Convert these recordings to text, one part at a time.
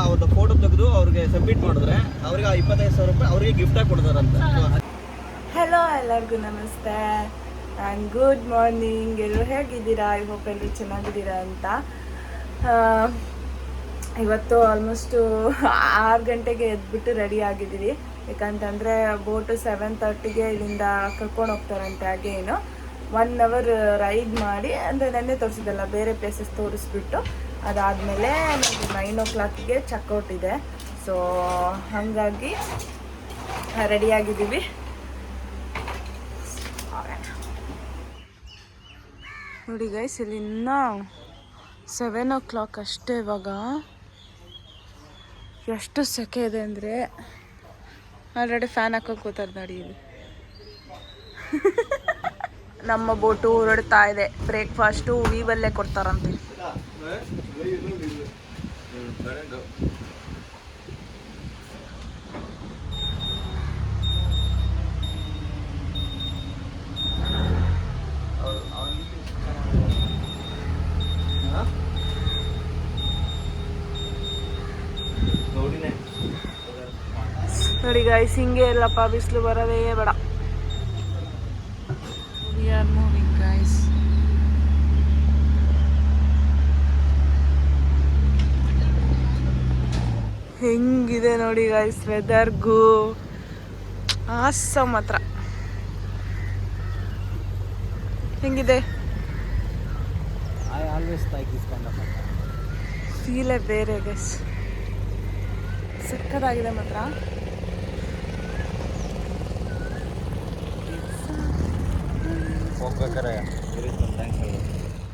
ಅವ್ರದ್ದು ಫೋಟೋ ತೆಗೆದು ಅವ್ರಿಗೆ ಸಬ್ಮಿಟ್ ಮಾಡಿದ್ರೆ ಅವ್ರಿಗೆ 25,000 ರೂಪಾಯಿ ಅವ್ರಿಗೆ ಗಿಫ್ಟಾಗಿ ಕೊಡ್ತಾರಂತೆ. ಹಲೋ, ಎಲ್ಲರಿಗೂ ನಮಸ್ತೆ ಆ್ಯಂಡ್ ಗುಡ್ ಮಾರ್ನಿಂಗ್. ಎಲ್ಲರೂ ಹೇಗಿದ್ದೀರಾ? ಐ ಹೋಪ್ ಎಲ್ಲರೂ ಚೆನ್ನಾಗಿದ್ದೀರಾ ಅಂತ. ಇವತ್ತು ಆಲ್ಮೋಸ್ಟು 6 ಗಂಟೆಗೆ ಎದ್ಬಿಟ್ಟು ರೆಡಿ ಆಗಿದ್ದೀವಿ. ಯಾಕಂತಂದರೆ ಬೋಟು 7:30ಗೆ ಇಲ್ಲಿಂದ ಕರ್ಕೊಂಡು ಹೋಗ್ತಾರಂತೆ. ಹಾಗೇನು 1 ಅವರ್ ರೈಡ್ ಮಾಡಿ, ಅಂದರೆ ನೆನ್ನೆ ತೋರಿಸಿದಲ್ಲ ಬೇರೆ ಪ್ಲೇಸಸ್ ತೋರಿಸ್ಬಿಟ್ಟು ಅದಾದಮೇಲೆ ನಮಗೆ 9 o'clockಗೆ ಚೆಕ್ಔಟ್ ಇದೆ. ಸೊ ಹಾಗಾಗಿ ರೆಡಿಯಾಗಿದ್ದೀವಿ. ನೋಡಿ ಗೈಸ್, ಇಲ್ಲಿ ಇನ್ನೂ 7 o'clock ಅಷ್ಟೇ. ಇವಾಗ ಎಷ್ಟು ಸೆಕೆ ಇದೆ ಅಂದರೆ ಆಲ್ರೆಡಿ ಫ್ಯಾನ್ ಹಾಕೋಕೆ ಕೂತಾರೆ ನೋಡಿ. ಇಲ್ಲಿ ನಮ್ಮ ಬೋಟು ಹೊರಡ್ತಾ ಇದೆ. ಬ್ರೇಕ್ಫಾಸ್ಟು ವೀವಲ್ಲೇ ಕೊಡ್ತಾರಂತೆ. ನೋಡಿ ಗಾಯ್ಸ್, ಹಿಂಗೆ ಇಲ್ಲಪ್ಪ, ಬಿಸಿಲು ಬರೋದೇ ಬೇಡ. We are moving guys. ಹೆಂಗಿದೆ ನೋಡಿ ಗಾಯ್ಸ್ ವೆದರ್ಗೂ. ಆಸಮ್ ಮಾತ್ರ ಹೆಂಗಿದೆ ಫೀಲೇ ಬೇರೆ ಗೈಸ್. ಸಕ್ಕತ್ತಾಗಿದೆ ಮಾತ್ರ.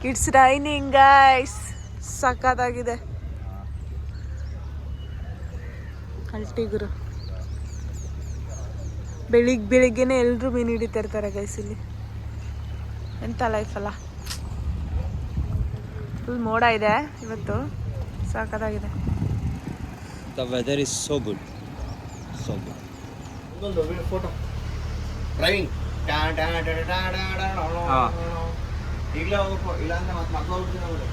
It's raining guys. ಸಕ್ಕತ್ತಾಗಿದೆ. ಅಲ್ಟಿಗುರು ಬೆಳಿಗ್ಗೆನೆ ಎಲ್ಲರೂ ಮೀನು ಹಿಡಿತಾ ಇರ್ತಾರೆ ಗೈಸ್. ಇಲ್ಲಿ ಎಂಥ ಲೈಫ್ ಅಲ್ಲ. ಫುಲ್ ಮೋಡ ಇದೆ ಇವತ್ತು. ಸಕ್ಕತ್ತಾಗಿದೆ. The weather is so good. So good. Photo. Driving. ಈಗಲೇ ಹೋಗ್ಬೇಕು, ಇಲ್ಲ ಅಂದ್ರೆ ಮತ್ತೆ ಮಕ್ಕಳು ಹೋಗ್ತೀನಿ ಅವರು.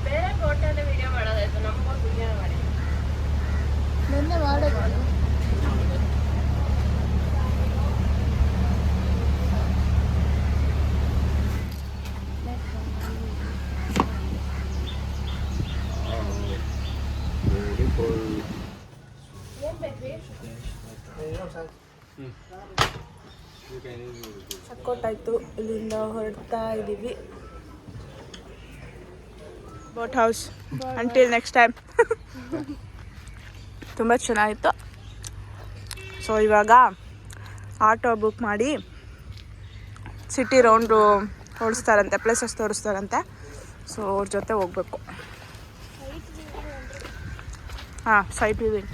ಬೇರೆ ಫೋಟೋನೇ ವಿಡಿಯೋ ಮಾಡೋದಾಯ್ತು. ನಮಗೂ ವಿಡಿಯೋ ಮಾಡಿ ನಿನ್ನೆ ಮಾಡೋದು. ಸಕ್ಕೋಟಾಯ್ತು. ಇಲ್ಲಿಂದ ಹೊರಡ್ತಾ ಇದ್ದೀವಿ. Boat house until next time. ತುಂಬ ಚೆನ್ನಾಗಿತ್ತು. ಸೊ ಇವಾಗ ಆಟೋ ಬುಕ್ ಮಾಡಿ ಸಿಟಿ ರೌಂಡು ಓಡಿಸ್ತಾರಂತೆ, ಪ್ಲೇಸಸ್ ತೋರಿಸ್ತಾರಂತೆ. ಸೊ ಅವ್ರ ಜೊತೆ ಹೋಗ್ಬೇಕು. ಹಾಂ, site viewing.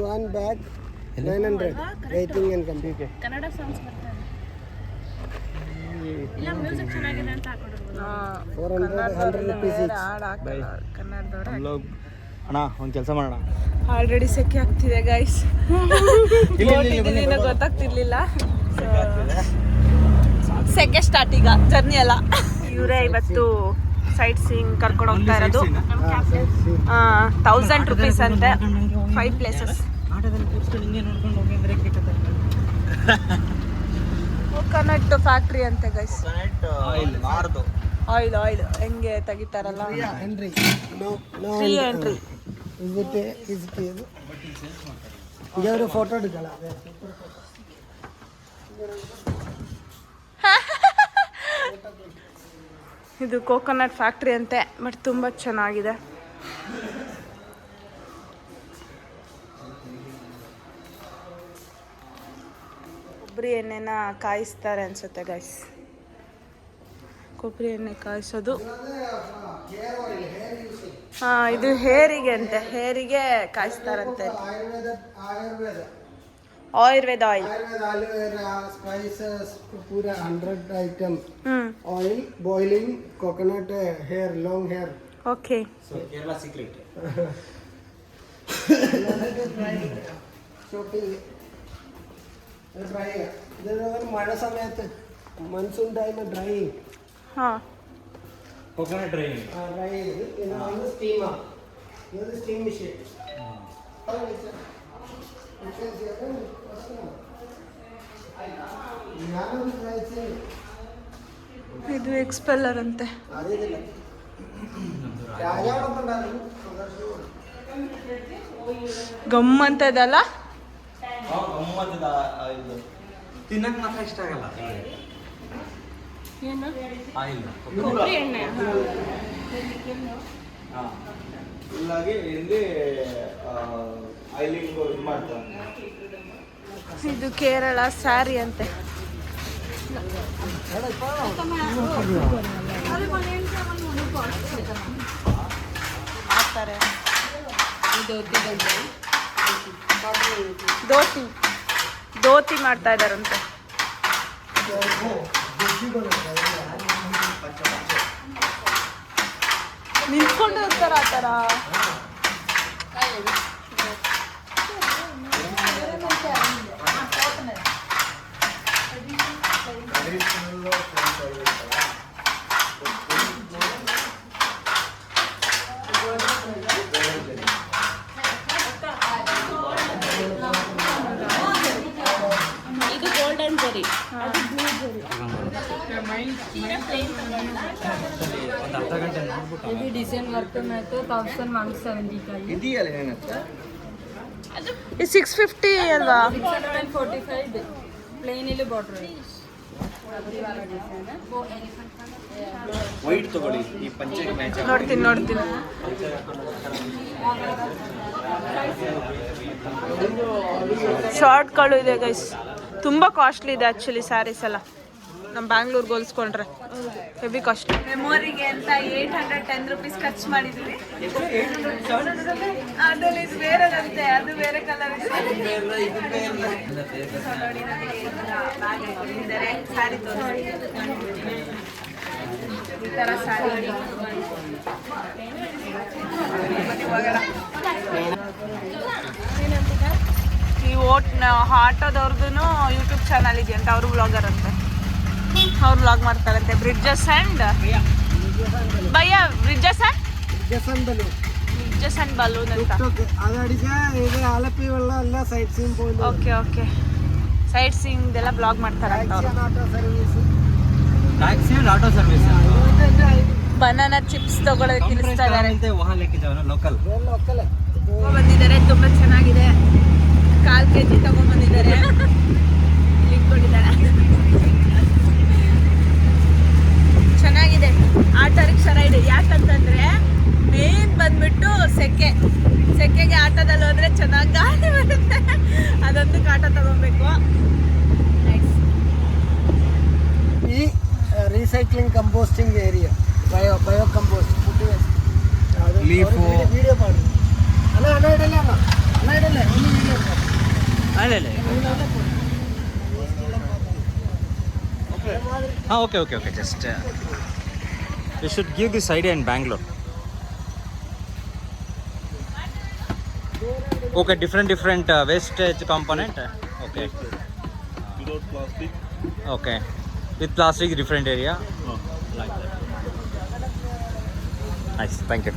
One bag 900 waiting and computer. Kannada songs ಬರ್ತಾರೆ. ಇಲ್ಲ ಮ್ಯೂಸಿಕ್ ಚೆನ್ನಾಗಿದೆ ಅಂತ ಹಾಕೊಂಡಿರ್ಬೋದು. 400 rupees each. ಕನ್ನಡದವ್ರೆ. ಅಣ್ಣ ಒಂದು ಕೆಲಸ ಮಾಡೋಣ. ಆಲ್ರೆಡಿ ಸೆಕೆ ಆಗ್ತಿದೆ ಗೈಸ್. ಗೊತ್ತಾಗ್ತಿರ್ಲಿಲ್ಲ. ಸೆಕೆ ಸ್ಟಾರ್ಟ್ ಈಗ ಜರ್ನಿ ಅಲ್ಲ. ಇವರೇ ಇವತ್ತು ಸೈಟ್ ಸೀಯಿಂಗ್ ಕರ್ಕೊಂಡು ಹೋಗ್ತಾ ಇರೋದು. 1000 rupees ಅಂತೆ 5 places. ಕೋಕೋನಟ್ ಫ್ಯಾಕ್ಟ್ರಿ ಅಂತೆ ಗೈಸ್. ಆಯಿಲ್ ಹೆಂಗೆ ತೆಗಿತಾರಲ್ಲ. Free entry. ಇವರು ಫೋಟೋ ಹಿಡಿದಲ್ಲ. ಇದು ಕೋಕೋನಟ್ ಫ್ಯಾಕ್ಟ್ರಿ ಅಂತೆ. ಬಟ್ ತುಂಬ ಚೆನ್ನಾಗಿದೆ. ಕೊಬ್ಬರಿ ಎಣ್ಣೆನ ಕಾಯಿಸ್ತಾರೆ ಅನ್ಸುತ್ತೆ ಗೈಸ್. ಕೊಬ್ಬರಿ ಎಣ್ಣೆ ಕಾಯಿಸೋದು. ಹಾಂ, ಇದು ಹೇರಿಗೆ ಅಂತೆ. ಹೇರಿಗೆ ಕಾಯಿಸ್ತಾರಂತೆ. Ayurveda oil. aloe vera, spices, pura 100 item. Oil, boiling, coconut hair, long hair. Okay. So Kerala secret. Shopping dry ഇത് മഴ സമയത്ത് മൺസൂൺ ടൈം ഡ്രൈയിങ് ಹಾಂ ಕೋಕೋನಟ್ ಡ್ರೈವಿಂಗ್ ഡ്രൈ ചെയ്ത് പിന്നെ വന്ന് സ്റ്റീമാണ് ഇത് സ്റ്റീം മെഷീൻ ഞാനൊന്ന് ട്രൈ ചെയ്യും ಇದು ಎಕ್ಸ್ಪೆಲ್ಲರ್ ಅಂತೆ. അറിയത്തില്ല രാജാവടത്തുണ്ടായിരുന്നു ಗಮ್ ಅಂತ ಇದಲ್ಲ. ಗಮ್ಮತ್ತದ ಇದು ತಿನ್ನಕ್ಕೆ ಮಾತ್ರ ಇಷ್ಟ ಆಗಲ್ಲ. ಏನು ಆಯಿಲ್ ಕೊಬ್ಬರಿ ಎಣ್ಣೆ. ಇಲ್ಲಾಗಿ ಇಲ್ಲಿ ಆಯಿಲಿಂಗ್ ಇದು ಮಾಡ್ತಾರೆ. ಇದು ಕೇರಳ ಸ್ಯಾರಿ ಅಂತೆ. ಹಾಕ್ತಾರೆ ಧೋತಿ ಮಾಡ್ತಾ ಇದಾರಂತೆ. ನಿಂತ್ಕೊಂಡು ಇರ್ತಾರ ಆ ಥರ. ಇದು ಗೋಲ್ಡನ್ ಜರಿ, ಅದು ಬ್ಲೂ ಜರಿ. ఇది డిజైన్ వర్క్ అయితే 1170 का ಇದೆಯಲ್ಲ ಏನಂತ ಇದು 650 ಅಲ್ವಾ? 645 ಪ್ಲೇನ್ ಇಲ್ಲಿ ಬಾರ್ಡರ್ ವೈಟ್ ತಗೊಳ್ಳಿ, ಈ ಪಂಚೆಗೆ ಮ್ಯಾಚ್ ನೋಡ್ತೀನಿ. ಶಾರ್ಟ್ಗಳು ಇದೆ ಗೈಸ್. ತುಂಬ ಕಾಸ್ಟ್ಲಿ ಇದೆ ಆ್ಯಕ್ಚುಲಿ ಸ್ಯಾರೀಸ್ ಎಲ್ಲ. ನಮ್ಮ ಬ್ಯಾಂಗ್ಳೂರ್ಗೆ ಹೋಲಿಸ್ಕೊಂಡ್ರೆ ಹೆವಿ ಕಾಸ್ಟ್ಲಿ. ಮೆಮೊರಿಗೆ ಅಂತ 810 ರೂಪೀಸ್ ಖರ್ಚು ಮಾಡಿದ್ದೀವಿ. ಅದ್ರಲ್ಲಿ ಇದು ಬೇರೆದಂತೆ, ಅದು ಬೇರೆ ಕಲರ್ ಇದೆ. ನೋಡಿ ಸ್ಯಾರಿ ತೋರಿಸಿ, ಈ ಥರ ಸ್ಯಾರಿ ಈ ಆಟೋದವ್ರದ್ದು ಯೂಟ್ಯೂಬ್ ಚಾನಲ್ ಇದೆಯಂತೆ, ಅವರು ವ್ಲಾಗರ್ ಅಂತೆ. ಅವ್ರು ವ್ಲಾಗ್ ಮಾಡ್ತಾರಂತೆ. Bridges and bridges and balloon ಅಂತ. ಓಕೆ ಸೈಟ್ ಸೀಯಿಂಗ್ ಬ್ಲಾಗ್ ಮಾಡ್ತಾರಂತ ಅವರು. Taxi and auto service. Banana chips ತಗೊಳ್ಳೋಕೆ ತಿಳಿಸ್ತಾ ಇದ್ದಾರೆ. ಲೋಕಲ್ ಬಂದಿದ್ದಾರೆ, ತುಂಬ ಚೆನ್ನಾಗಿದೆ. 1/4 kg ತಗೊಂಡ್ಬಂದಿದ್ದಾರೆ. ಇಟ್ಕೊಂಡಿದ್ದಾರೆ. ಚೆನ್ನಾಗಿದೆ. Auto rickshaw ride. ಯಾಕಂತಂದ್ರೆ ಮೇನ್ ಬಂದ್ಬಿಟ್ಟು ಸೆಕೆಗೆ ಆಟೋದಲ್ಲಿ ಹೋದ್ರೆ ಚೆನ್ನಾಗಿ ಗಾಳಿ ಬರುತ್ತೆ. ಅದೊಂದಕ್ಕೆ ಆಟೋ ತಗೊಬೇಕು. ಈ recycling composting area, bio compost leaf video ಮಾಡಿ. ಅಣ್ಣ ಇಡಲ್ಲ ಒಂದು video okay just you should give this idea in Bangalore. Okay, different wastage component. Okay, without plastic. Okay, with plastic different area. Like that. Nice, thank you.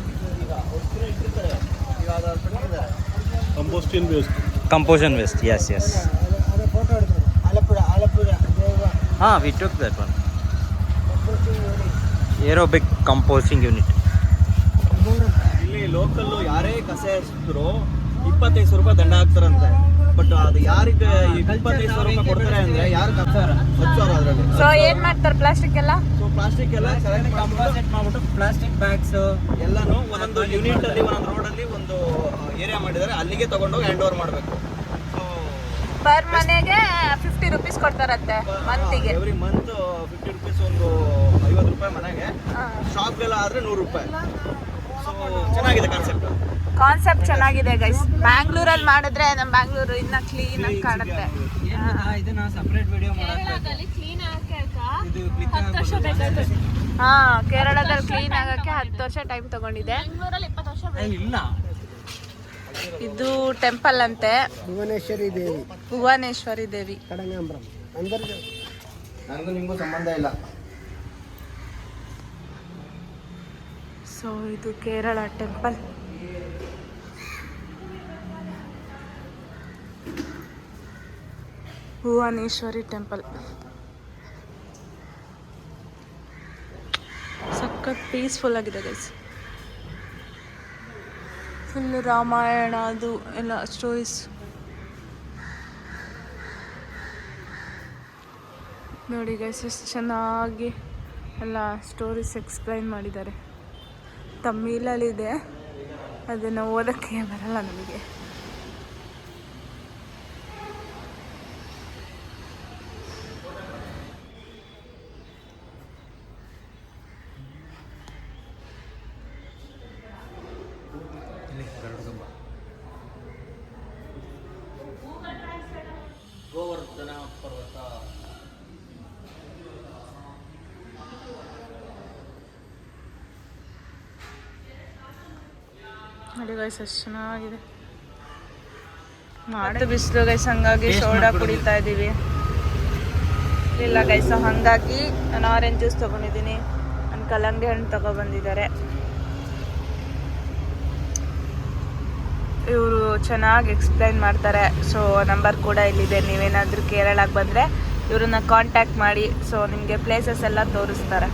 Composition waste, yes. ಅದೇ photo ಹಿಡಿದ್ರು. Alappuzha We took that one. Aerobic composting unit. ಇಲ್ಲಿ local ಯಾರೇ ಕಸ ಎಸೆದ್ರು 25 ರೂಪಾಯಿ ದಂಡ ಹಾಕ್ತಾರಂತೆ. But ಅದು ಯಾರಿಗೆ 25 ರೂಪಾಯಿ ಕೊಡ್ತಾರೆ ಅಂದ್ರೆ ಯಾರು ಕಚ್ಚಾರ ಅದರಲ್ಲಿ. ಸೊ ಏನ್ ಮಾಡ್ತಾರೆ ಪ್ಲಾಸ್ಟಿಕ್ ಎಲ್ಲ ಕಂಪೋಸಿಟ್ ಮಾಡ್ಬಿಟ್ಟು ಪ್ಲಾಸ್ಟಿಕ್ ಬ್ಯಾಗ್ಸ್ ಎಲ್ಲಾನು ಒಂದೊಂದು ಯೂನಿಟ್ ಅಲ್ಲಿ ಒಂದೊಂದು ರೋಡ್ ಅಲ್ಲಿ ಒಂದು ಏರಿಯಾ ಮಾಡಿದ್ದಾರೆ, ಅಲ್ಲಿಗೆ ತಗೊಂಡೋಗಿ ಹ್ಯಾಂಡ್ ಓವರ್ ಮಾಡಬೇಕು. ಪರ್ ಮನೆಗೆ 50 ರೂಪೀಸ್ ಕೊಡ್ತಾರಂತೆ ಮಂತಿಗೆ. ಎವ್ರಿ ಮಂತ್ 50 ರೂಪೀಸ್, ಒಂದು 50 ರೂಪಾಯಿ ಮನೆಗೆ. ಶಾಪ್ಗೆಲ್ಲ ಆದ್ರೆ 100 ರೂಪಾಯಿ. ಸೊ ಚೆನ್ನಾಗಿದೆ ಕಾನ್ಸೆಪ್ಟ್ ಚೆನ್ನಾಗಿದೆ ಗೈಸ್. ಬ್ಯಾಂಗ್ಳೂರಲ್ಲಿ ಮಾಡಿದ್ರೆ ನಮ್ಮ ಬ್ಯಾಂಗ್ಳೂರು ಇನ್ನ ಕ್ಲೀನ್ ಆಗಿ ಕಾಣುತ್ತೆ. ಇದನ್ನ ಸಪರೇಟ್ ವಿಡಿಯೋ ಮಾಡಕ್ಕೆ ಹಾ, ಕೇರಳದಲ್ಲಿ ಕ್ಲೀನ್ ಆಗಕ್ಕೆ 10 ವರ್ಷ ಟೈಮ್ ತಗೊಂಡಿದೆ. ಇಲ್ಲ ಇದು ಟೆಂಪಲ್ ಅಂತೆ, ಭುವನೇಶ್ವರಿ ದೇವಿ ಭುವನೇಶ್ವರಿ ದೇವಿ. ಕಡಂಗಾಂಬ್ರಂ ಅಂದರ್ ನನಗೂ ನಿಮಗೂ ಸಂಬಂಧ ಇಲ್ಲ. ಸೊ ಇದು ಕೇರಳ ಟೆಂಪಲ್. ಭುವನೇಶ್ವರಿ ಟೆಂಪಲ್ ಸಖತ್ ಪೀಸ್ಫುಲ್ ಆಗಿದೆ ಗೈಸ್. ಫುಲ್ ರಾಮಾಯಣ ಅದು ಎಲ್ಲ ಸ್ಟೋರೀಸ್. ನೋಡಿ ಗೈಸ್ ಎಷ್ಟು ಚೆನ್ನಾಗಿ ಎಲ್ಲ ಸ್ಟೋರೀಸ್ ಎಕ್ಸ್ಪ್ಲೈನ್ ಮಾಡಿದ್ದಾರೆ. ತಮಿಳಲ್ಲಿದೆ, ಅದನ್ನು ಓದೋಕ್ಕೆ ಬರಲ್ಲ ನಮಗೆ. ಗೋವರ್ಧನ ಪರ್ವತ. ನೋಡಿ ಗೈಸ್ ಎಷ್ಟು ಚೆನ್ನಾಗಿದೆ. ಮಾಡಿ ಬಿಸಿಲು ಗೈಸ್, ಹಂಗಾಗಿ ಸೋಡಾ ಕುಡಿತಾ ಇದ್ದೀವಿ. ಇಲ್ಲ ಗೈಸ್, ಹಾಗಾಗಿ ನಾನು ಆರೆಂಜ್ ಜ್ಯೂಸ್ ತೊಗೊಂಡಿದ್ದೀನಿ. ನನ್ನ ಕಲ್ಲಂಗಡಿ ಹಣ್ಣು ತಗೊಬಂದಿದ್ದಾರೆ. ಇವರು ಚೆನ್ನಾಗಿ ಎಕ್ಸ್ಪ್ಲೈನ್ ಮಾಡ್ತಾರೆ. ಸೊ ನಂಬರ್ ಕೂಡ ಇಲ್ಲಿದೆ, ನೀವೇನಾದರೂ ಕೇರಳಕ್ಕೆ ಬಂದರೆ ಇವ್ರನ್ನ ಕಾಂಟ್ಯಾಕ್ಟ್ ಮಾಡಿ. ಸೊ ನಿಮಗೆ ಪ್ಲೇಸಸ್ ಎಲ್ಲ ತೋರಿಸ್ತಾರೆ.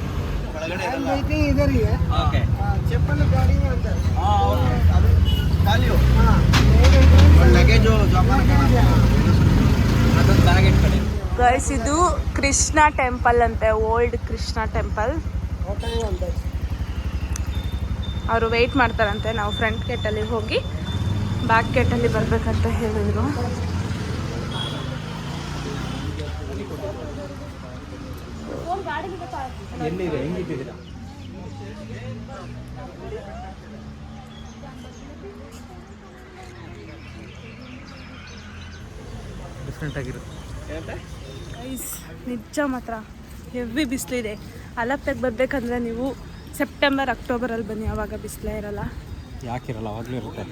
इधर ही है ಓಕೆ. चप्पल गाड़ी में अंदर ಅದು ಖಾಲಿ ಲಗೇಜು ಅದೊಂದು ಬ್ಯಾಗೇಜ್ ಕಡೆ. ಗೈಸ್ ಇದು ಕೃಷ್ಣ ಟೆಂಪಲ್ ಅಂತೆ, ಓಲ್ಡ್ ಕೃಷ್ಣ ಟೆಂಪಲ್. होता है अंदर ಅವರು ವೆಯ್ಟ್ ಮಾಡ್ತಾರಂತೆ. ನಾವು ಫ್ರಂಟ್ ಗೇಟಲ್ಲಿ ಹೋಗಿ ಬ್ಯಾಕ್ ಗೇಟಲ್ಲಿ ಬರಬೇಕಂತ ಹೇಳಿದರು. ಎಲ್ಲಿದೆ, ಹೆಂಗಿದ್ದೀರಾ? ಡಿಫ್ರೆಂಟ್ ಆಗಿರುತ್ತೆ. ಗೈಸ್ ನಿಜ ಮಾತ್ರ ಹೆವಿ ಬಿಸಿಲಿದೆ. ಅಲಪ್ಪೆಗೆ ಬರಬೇಕಂದ್ರೆ ನೀವು ಸೆಪ್ಟೆಂಬರ್ ಅಕ್ಟೋಬರಲ್ಲಿ ಬನ್ನಿ, ಆವಾಗ ಬಿಸಿಲೇ ಇರಲ್ಲ. ಯಾಕಿರಲ್ಲ, ಅವಾಗಲೂ ಇರುತ್ತೆ.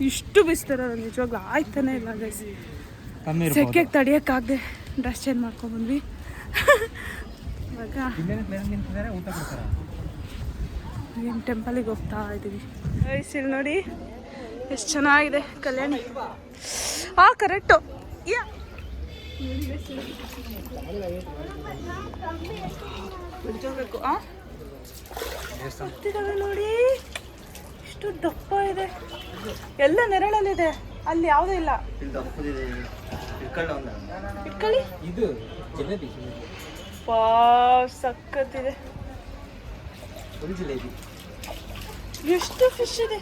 ಇಷ್ಟು ಬಿಸಿಲಿರೋದು ನಿಜವಾಗ್ಲೂ ಆಯ್ತಾನೆ ಇಲ್ಲ ಗೈಸ್. ಸೆಕೆಗೆ ತಡಿಯೋಕ್ಕಾಗದೆ ಡ್ರೆಸ್ ಚೇಂಜ್ ಮಾಡ್ಕೊಂಡ್ಬಂದ್ವಿ. ಇವಾಗ ಊಟ ಕೊಡ್ತಾರೆ. ಏನು ಟೆಂಪಲಿಗೆ ಹೋಗ್ತಾ ಇದ್ದೀವಿ ಗೈಸ್. ಇಲ್ಲಿ ನೋಡಿ ಎಷ್ಟು ಚೆನ್ನಾಗಿದೆ ಕಲ್ಯಾಣಿ. ಕರೆಕ್ಟು. ಯಾ ಬೇಕು ಗೊತ್ತಿದ್ದಾವೆ ನೋಡಿ, ಇಷ್ಟು ದಪ್ಪ ಇದೆ. ಎಲ್ಲ ನೆರಳಲ್ಲಿದೆ, ಅಲ್ಲಿ ಯಾವುದೂ ಇಲ್ಲ. ಇಟ್ಕೊಳ್ಳಿ. ಇದು ಜಿಲೇಬಿ. ಸಕ್ಕತ್ತಿದೆ. ಒಂದು ಜಿಲೇಬಿ. ಎಷ್ಟು ಫಿಶ್ ಇದೆ.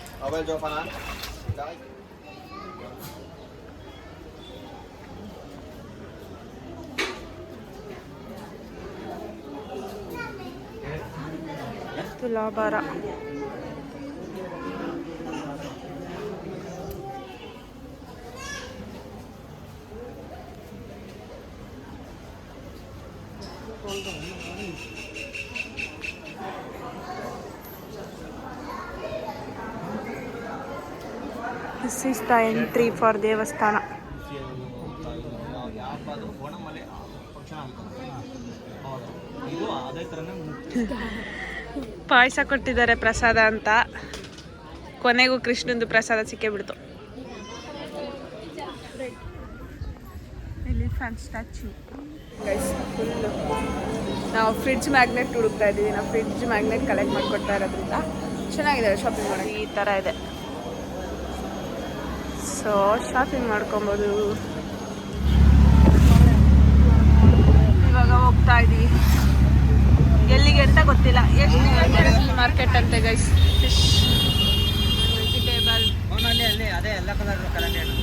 ತುಲಾಭಾರ. This is the entry for ದೇವಸ್ಥಾನ. ಪಾಯಸ ಕೊಟ್ಟಿದ್ದಾರೆ ಪ್ರಸಾದ ಅಂತ. ಕೊನೆಗೂ ಕೃಷ್ಣಂದು ಪ್ರಸಾದ ಸಿಕ್ಕೇ ಬಿಡ್ತು. Elephant statue guys. ಫುಲ್ಲು ನಾವು ಫ್ರಿಡ್ಜ್ ಮ್ಯಾಗ್ನೆಟ್ ಹುಡುಕ್ತಾ ಇದ್ದೀವಿ. ನಾವು ಫ್ರಿಡ್ಜ್ ಮ್ಯಾಗ್ನೆಟ್ ಕಲೆಕ್ಟ್ ಮಾಡಿಕೊಡ್ತಾ ಇರೋದ್ರಿಂದ ಚೆನ್ನಾಗಿದೆ ಶಾಪಿಂಗ್ ಮಾಡೋಕ್ಕೆ. ಈ ಥರ ಇದೆ. ಸೊ ಶಾಪಿಂಗ್ ಮಾಡ್ಕೊಬೋದು. ಇವಾಗ ಹೋಗ್ತಾ ಇದ್ದೀವಿ ಎಲ್ಲಿಗೆ ಅಂತ ಗೊತ್ತಿಲ್ಲ. ಎಷ್ಟು ಮಾರ್ಕೆಟ್ ಅಂತೆ ಗೈಸ್. Fish, vegetable. ಅಲ್ಲಿ ಅದೇ ಎಲ್ಲ ಕಲರ್ ಕಲಂಗಡಿ ಹಣ್ಣು.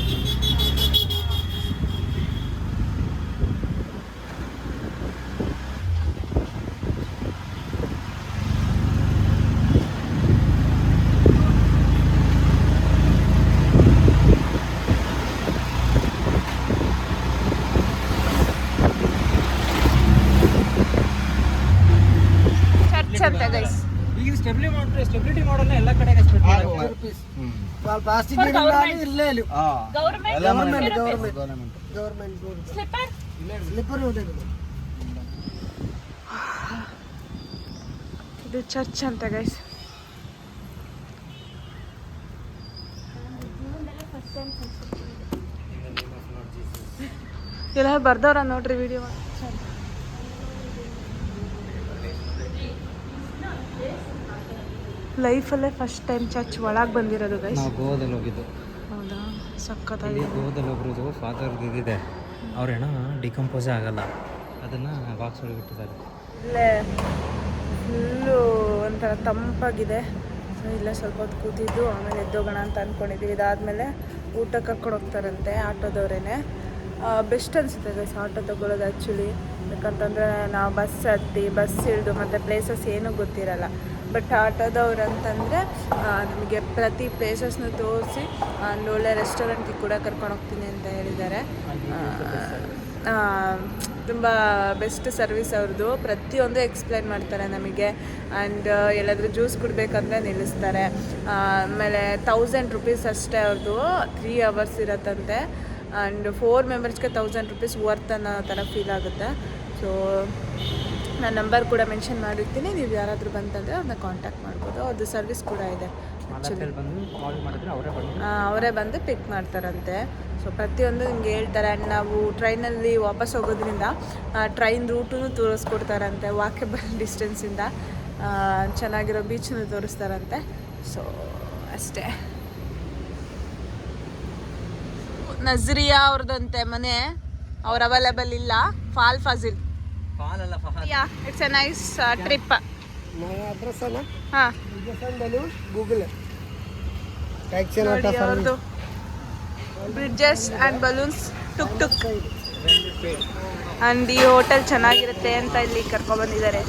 ಚರ್ಚ್ ಅಂತ ಗೈಸ್. ಈಗ ಸ್ಟೆಬಿಲಿಟಿ ಮಾಡಲ್ ಎಲ್ಲ ಕಡೆಗೆ ಸ್ಪ್ರೆಡ್ rupees. Well, plastic ಇರಲೇಲ್ಲ. ಗವರ್ಮೆಂಟ್ ಸ್ಲಿಪ್ಪರ್ ಇದು ಚರ್ಚ್ ಅಂತ ಗೈಸ್. ಎಲ್ಲ ಬರ್ದವ್ರ ನೋಡ್ರಿ ವಿಡಿಯೋ. ಲೈಫಲ್ಲೇ ಫಸ್ಟ್ ಟೈಮ್ ಚರ್ಚ್ ಒಳಗೆ ಬಂದಿರೋದು ಗೈಸ್. ನಾವು ಗೋವಾದಲ್ಲಿ ಹೋಗಿದ್ದು. ಹೌದಾ, ಸಖತ್ತಾಗಿದೆ. ಗೋವಾದಲ್ಲಿ ಒಬ್ರದ್ದು ಫಾದರ್ದು ಇದಿದೆ, ಅವ್ರ ಹೆಣ ಡಿಕಂಪೋಸೇ ಆಗಲ್ಲ, ಅದನ್ನು ಬಾಕ್ಸ್ ಒಳಗೆ ಇಟ್ಟಿದ್ದಾರೆ. ಇಲ್ಲೇ ಫುಲ್ಲು ಒಂಥರ ತಂಪಾಗಿದೆ. ಸೊ ಇಲ್ಲೇ ಸ್ವಲ್ಪ ಹೊತ್ತು ಕೂತಿದ್ದು ಆಮೇಲೆ ಎದ್ದೋಗೋಣ ಅಂತ ಅಂದ್ಕೊಂಡಿದ್ದೀವಿ. ಇದಾದಮೇಲೆ ಊಟ ಕರ್ಕೊಂಡು ಹೋಗ್ತಾರಂತೆ ಆಟೋದವರೇನೆ. ಬೆಸ್ಟ್ ಅನಿಸುತ್ತೆ ಗೈಸ್ ಆಟೋ ತೊಗೊಳ್ಳೋದು ಆ್ಯಕ್ಚುಲಿ. ಯಾಕಂತಂದರೆ ನಾವು ಬಸ್ ಹತ್ತಿ ಬಸ್ ಇಳಿದು ಮತ್ತು ಪ್ಲೇಸಸ್ ಏನೂ ಗೊತ್ತಿರಲ್ಲ. ಬಟ್ ಆಟೋದವ್ರು ಅಂತಂದರೆ ನಮಗೆ ಪ್ರತಿ ಪ್ಲೇಸಸ್ನು ತೋರಿಸಿ ಒಂದು ಒಳ್ಳೆ ರೆಸ್ಟೋರೆಂಟಿಗೆ ಕೂಡ ಕರ್ಕೊಂಡು ಹೋಗ್ತೀನಿ ಅಂತ ಹೇಳಿದ್ದಾರೆ. ತುಂಬ ಬೆಸ್ಟ್ ಸರ್ವಿಸ್ ಅವ್ರದ್ದು. ಪ್ರತಿಯೊಂದು ಎಕ್ಸ್ಪ್ಲೈನ್ ಮಾಡ್ತಾರೆ ನಮಗೆ. ಆ್ಯಂಡ್ ಎಲ್ಲಾದರೂ ಜ್ಯೂಸ್ ಕುಡಬೇಕಂದ್ರೆ ನಿಲ್ಲಿಸ್ತಾರೆ. ಆಮೇಲೆ 1000 ರೂಪೀಸ್ ಅಷ್ಟೇ ಅವ್ರದ್ದು. 3 hours ಇರತ್ತಂತೆ. ಆ್ಯಂಡ್ 4 ಮೆಂಬರ್ಸ್ಗೆ 1000 ರೂಪೀಸ್ ವರ್ತ್ ಅನ್ನೋ ಥರ ಫೀಲ್ ಆಗುತ್ತೆ. ಸೊ ನಾನು ನಂಬರ್ ಕೂಡ ಮೆನ್ಷನ್ ಮಾಡಿರ್ತೀನಿ. ನೀವು ಯಾರಾದರೂ ಬಂತಂದರೆ ಅವ್ರನ್ನ ಕಾಂಟ್ಯಾಕ್ಟ್ ಮಾಡ್ಬೋದು. ಅವ್ರದ್ದು ಸರ್ವಿಸ್ ಕೂಡ ಇದೆ ಆ್ಯಕ್ಚುಲಿ. ಅವರೇ ಬಂದು ಪಿಕ್ ಮಾಡ್ತಾರಂತೆ. ಸೊ ಪ್ರತಿಯೊಂದು ನಿಮ್ಗೆ ಹೇಳ್ತಾರೆ. ಆ್ಯಂಡ್ ನಾವು ಟ್ರೈನಲ್ಲಿ ವಾಪಸ್ ಹೋಗೋದ್ರಿಂದ ಟ್ರೈನ್ ರೂಟೂ ತೋರಿಸ್ಕೊಡ್ತಾರಂತೆ. ವಾಕೇಬಲ್ ಡಿಸ್ಟೆನ್ಸಿಂದ ಚೆನ್ನಾಗಿರೋ ಬೀಚನ್ನು ತೋರಿಸ್ತಾರಂತೆ. ಸೊ ಅಷ್ಟೇ. ನಜ್ರಿಯಾ ಅವ್ರದ್ದಂತೆ ಮನೆ. ಅವ್ರು ಅವೈಲೇಬಲ್ ಇಲ್ಲ. Faasil it's A nice trip. Address ಅಲ್ಲ ಹಾಂ ಗೂಗಲ್ ನೋಡಿ ಅವ್ರದ್ದು bridges and balloons took took. And ಈ ಹೋಟೆಲ್ ಚೆನ್ನಾಗಿರುತ್ತೆ ಅಂತ ಇಲ್ಲಿ ಕರ್ಕೊಬಂದಿದ್ದಾರೆ.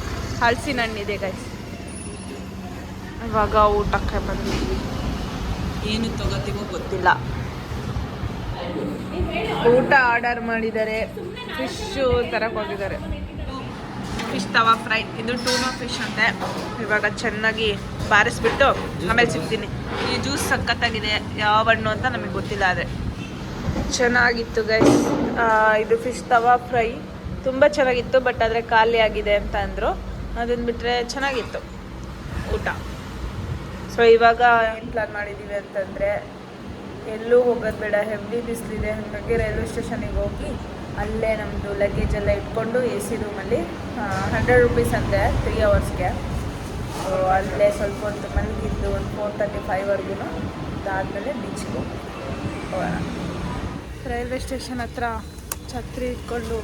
ಹಲಸಿನ ಹಣ್ಣಿದೆ ಗೈಸ್. ಇವಾಗ ಊಟಕ್ಕೆ ಬಂದಿದ್ವಿ. ಏನು ತಗೋತೀವೋ ಗೊತ್ತಿಲ್ಲ. ಊಟ ಆರ್ಡರ್ ಮಾಡಿದ್ದಾರೆ. ಫಿಶ್ಶು ತರಕ್ಕೆ ಹೋಗಿದ್ದಾರೆ. ಫಿಶ್ ತವಾ ಫ್ರೈ. ಇದು ಟೂನಾ ಫಿಶ್ ಅಂತೆ. ಇವಾಗ ಚೆನ್ನಾಗಿ ಬಾರಿಸ್ಬಿಟ್ಟು ಆಮೇಲೆ ಸಿಗ್ತೀನಿ. ಈ ಜ್ಯೂಸ್ ಸಖತ್ತಾಗಿದೆ. ಯಾವ ಹಣ್ಣು ಅಂತ ನಮಗೆ ಗೊತ್ತಿಲ್ಲ, ಆದರೆ ಚೆನ್ನಾಗಿತ್ತು ಗೈಸ್. ಇದು ಫಿಶ್ ತವಾ ಫ್ರೈ ತುಂಬ ಚೆನ್ನಾಗಿತ್ತು. ಬಟ್ ಆದರೆ ಖಾಲಿ ಆಗಿದೆ ಅಂತ ಅಂದರು. ಅದನ್ನು ಬಿಟ್ಟರೆ ಚೆನ್ನಾಗಿತ್ತು ಊಟ. ಸೊ ಇವಾಗ ಏನು ಪ್ಲಾನ್ ಮಾಡಿದ್ದೀವಿ ಅಂತಂದರೆ, ಎಲ್ಲೂ ಹೋಗೋದು ಬೇಡ, ಹೆವಿ ಬಿಸಿಲಿದೆ. ಹಾಗಾಗಿ ರೈಲ್ವೆ ಸ್ಟೇಷನಿಗೆ ಹೋಗಿ ಅಲ್ಲೇ ನಮ್ಮದು ಲಗೇಜ್ ಎಲ್ಲ ಇಟ್ಕೊಂಡು AC ರೂಮಲ್ಲಿ 100 ರೂಪೀಸ್ ಅಂತೆ 3 hours. ಸೊ ಅಲ್ಲೇ ಸ್ವಲ್ಪ ಹೊತ್ತು ಮಲಗಿದ್ದು ಒಂದು 4:35 ಅದಾದಮೇಲೆ ಬೀಚ್ಗೆ ಹೋಗೋಣ. ರೈಲ್ವೆ ಸ್ಟೇಷನ್ ಹತ್ರ ಛತ್ರಿ ಇಟ್ಕೊಂಡು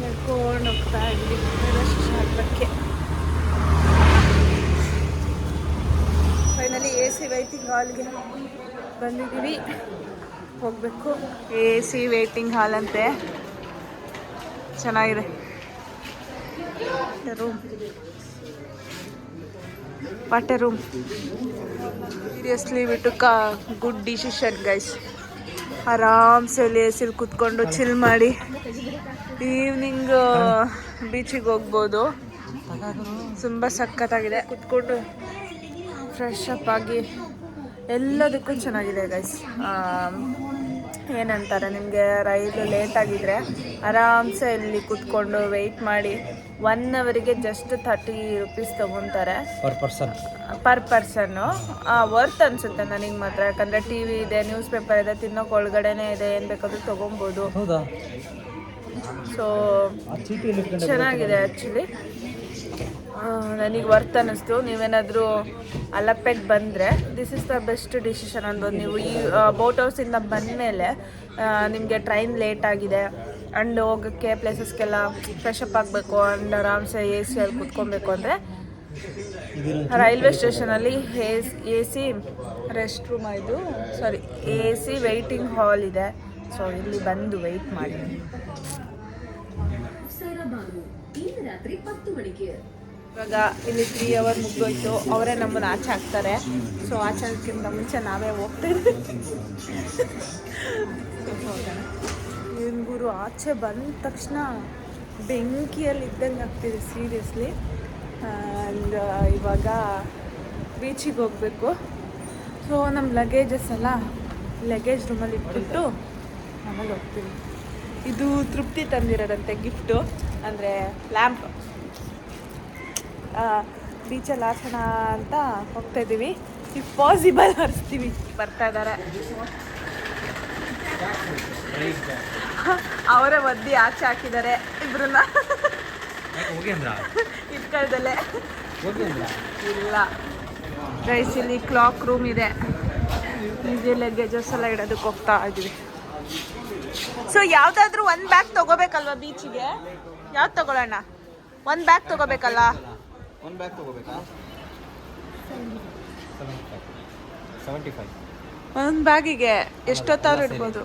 ನಡ್ಕೊಂಡು ಹೋಗ್ತಾ ಇದ್ವಿ ರೈಲ್ವೆ ಸ್ಟೇಷನ್ ಹತ್ರಕ್ಕೆ. ಫೈನಲಿ AC ವೇಟಿಂಗ್ ಹಾಲ್ಗೆ ಬಂದಿದ್ದೀವಿ. ಹೋಗಬೇಕು. AC ವೇಟಿಂಗ್ ಹಾಲ್ ಅಂತೆ. ಚೆನ್ನಾಗಿದೆ room. What A room. Seriously we took a good decision guys. ಆರಾಮ್ಸೆ ಅಲ್ಲಿ AC ಕೂತ್ಕೊಂಡು ಚಿಲ್ ಮಾಡಿ ಈವ್ನಿಂಗ್ ಬೀಚಿಗೆ ಹೋಗ್ಬೋದು. ತುಂಬ ಸಖತ್ತಾಗಿದೆ. ಕೂತ್ಕೊಂಡು ಫ್ರೆಶ್ ಅಪ್ ಆಗಿ ಎಲ್ಲದಕ್ಕೂ ಚೆನ್ನಾಗಿದೆ ಗೈಸ್. ಏನಂತಾರೆ, ನಿಮಗೆ ರೈಲು ಲೇಟಾಗಿದ್ದರೆ ಆರಾಮ್ಸೆ ಇಲ್ಲಿ ಕೂತ್ಕೊಂಡು ವೆಯ್ಟ್ ಮಾಡಿ 1 ಅವರಿಗೆ ಜಸ್ಟ್ 30 ರೂಪೀಸ್ ತೊಗೊತಾರೆ ಪರ್ ಪರ್ಸನ್ನು. ವರ್ತ್ ಅನಿಸುತ್ತೆ ನನಗೆ ಮಾತ್ರ. ಯಾಕಂದರೆ TV ಇದೆ, ನ್ಯೂಸ್ ಪೇಪರ್ ಇದೆ, ತಿನ್ನೋಕೆ ಒಳಗಡೆನೇ ಇದೆ, ಏನು ಬೇಕಾದರೂ ತೊಗೊಬೋದು. ಸೊ ಚೆನ್ನಾಗಿದೆ ಆ್ಯಕ್ಚುಲಿ. ನನಗೆ ವರ್ತ್ ಅನ್ನಿಸ್ತು. ನೀವೇನಾದರೂ ಅಲಪ್ಪೆಗೆ ಬಂದರೆ this is the best decision ಅನ್ಬೋದು. ನೀವು ಈ ಬೋಟ್ ಹೌಸಿಂದ ಬಂದಮೇಲೆ ನಿಮಗೆ ಟ್ರೈನ್ ಲೇಟ್ ಆಗಿದೆ ಆ್ಯಂಡ್ ಹೋಗೋಕ್ಕೆ ಪ್ಲೇಸಸ್ಗೆಲ್ಲ ಫ್ರೆಶ್ ಅಪ್ ಆಗಬೇಕು ಆ್ಯಂಡ್ ಆರಾಮ್ಸೆ AC ಅಲ್ಲಿ ಕೂತ್ಕೊಬೇಕು ಅಂದರೆ ರೈಲ್ವೆ ಸ್ಟೇಷನಲ್ಲಿ AC ರೆಸ್ಟ್ ರೂಮ್ ಇದು AC ವೆಯ್ಟಿಂಗ್ ಹಾಲ್ ಇದೆ. ಸೊ ಇಲ್ಲಿ ಬಂದು ವೆಯ್ಟ್ ಮಾಡಿ. ಇವಾಗ ಇಲ್ಲಿ 3 hour ಮುಗಿದೋಯ್ತು. ಅವರೇ ನಮ್ಮನ್ನು ಆಚೆ ಹಾಕ್ತಾರೆ. ಸೊ ಆಚೆ ಹಾಕಿಂತ ಮುಂಚೆ ನಾವೇ ಹೋಗ್ತೇವೆ. ಏನು ಗುರು, ಆಚೆ ಬಂದ ತಕ್ಷಣ ಬೆಂಕಿಯಲ್ಲಿ ಇದ್ದಂಗೆ ಆಗ್ತಿದೆ ಸೀರಿಯಸ್ಲಿ. ಆ್ಯಂಡ್ ಇವಾಗ ಬೀಚಿಗೆ ಹೋಗಬೇಕು. ಸೊ ನಮ್ಮ ಲಗೇಜಸ್ ಎಲ್ಲ ಲಗೇಜ್ ರೂಮಲ್ಲಿ ಇಟ್ಬಿಟ್ಟು ಆಮೇಲೆ ಹೋಗ್ತೀವಿ. ಇದು ತೃಪ್ತಿ ತಂದಿರೋದಂತೆ ಗಿಫ್ಟು, ಅಂದರೆ ಲ್ಯಾಂಪ್. ಬೀಚಲ್ಲಿ ಆಚೋಣ ಅಂತ ಹೋಗ್ತಾಯಿದ್ದೀವಿ. ಇಫ್ ಪಾಸಿಬಲ್ ಹರಿಸ್ತೀವಿ. ಬರ್ತಾ ಇದ್ದಾರೆ ಅವರೇ ಒದ್ದಿ ಆಚೆ ಹಾಕಿದ್ದಾರೆ ಇಬ್ಬರನ್ನ ಹೋಗಿ ಅಂದ್ರ ಇಟ್ಕೊಳ್ದಲ್ಲೇ. ಹೋಗಿ ಅಂದ್ರ ಇಲ್ಲ ಗೈಸ್, ಇಲ್ಲಿ ಕ್ಲಾಕ್ ರೂಮ್ ಇದೆ. ಈಸಿ ಲಗೇಜಸ್ ಎಲ್ಲ ಇಡೋದಕ್ಕೆ ಹೋಗ್ತಾ ಇದ್ದೀವಿ. ಸೊ ಯಾವುದಾದ್ರೂ ಒಂದು ಬ್ಯಾಗ್ ತೊಗೋಬೇಕಲ್ವ ಬೀಚಿಗೆ? ಯಾವ್ದು ತೊಗೊಳ್ಳೋಣ? ಒಂದು ಬ್ಯಾಗ್ ತೊಗೋಬೇಕಲ್ಲ? ಒಂದು ಬ್ಯಾಗ್ ತಗೋಬೇಕಾ? 75. ಒಂದು ಬ್ಯಾಗಿಗೆ ಎಷ್ಟೊತ್ತಾದ್ರೂ ಇಡ್ಬೋದು?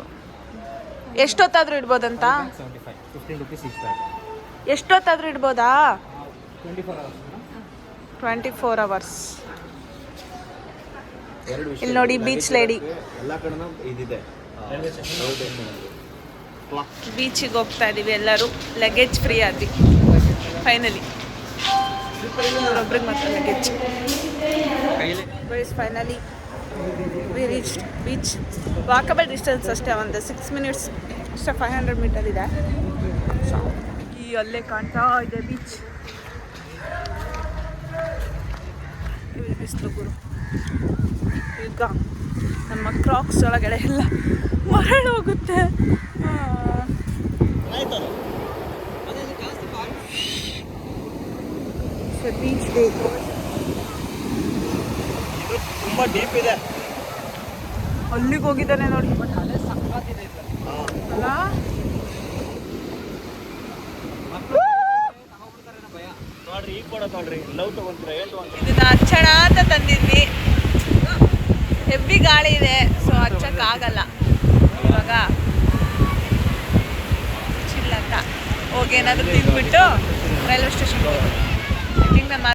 ಎಷ್ಟೊತ್ತಾದ್ರೂ ಇಡ್ಬೋದಂತ? 75. 15 rupees each bag. ಎಷ್ಟೊತ್ತಾದ್ರೂ ಇಡ್ಬೋದಾ? 24 hours. 24 hours. ಎರಡು ವಿಷಯ. ಇಲ್ಲಿ ನೋಡಿ ಬೀಚ್ ಲೇಡಿ. ಎಲ್ಲ ಕಡೆನೂ ಇದಿದೆ. ಬೀಚಿಗೆ ಹೋಗ್ತಾ ಇದೀವಿ ಎಲ್ಲರೂ. ಲಗೇಜ್ ಫ್ರೀ ಆದ್ವಿ ಫೈನಲಿ. ಒಬ್ರಿಗೆ ಮಾತ್ರ luggage. Finally we reached beach. Walkable distance ಅಷ್ಟೇ, ಒಂದು 6 minutes ಅಷ್ಟೇ. 500 ಮೀಟರ್ ಇದೆ. ಈ ಅಲ್ಲೇ ಕಾಣ್ತಾ ಇದೆ ಬೀಚ್. ಬಿಸಿಲು ಗುರು. ಈಗ ನಮ್ಮ ಕ್ರಾಕ್ಸ್ ಒಳಗಡೆ ಎಲ್ಲ ಮರಳು ಹೋಗುತ್ತೆ. Beach day. ತುಂಬ ಡೀಪ್ ಇದೆ. ಅಲ್ಲಿಗೆ ಹೋಗಿದ್ದಾನೆ ನೋಡಿ. ಅಲ್ಲ ನೋಡ್ರಿ, ಈಗ ಕೂಡ ನೋಡ್ರಿ, ಲವ್ ತಗೊಂತೀರಾ, ಏನು ತಗೊಂತೀರಾ? ಇದನ್ನ ಹಚ್ಚೋಣ ಅಂತ ತಂದಿದ್ವಿ. ಹೆವಿ ಗಾಳಿ ಇದೆ, ಸೊ ಹಚ್ಚಕ್ಕಾಗಲ್ಲ. ಇವಾಗ ಚಿಲ್ಲ ಅಂತ ಹೋಗಿ ಏನಾದರೂ ತಿಂದ್ಬಿಟ್ಟು ರೈಲ್ವೆ ಸ್ಟೇಷನ್ಗೆ ಹೋಗೋದು.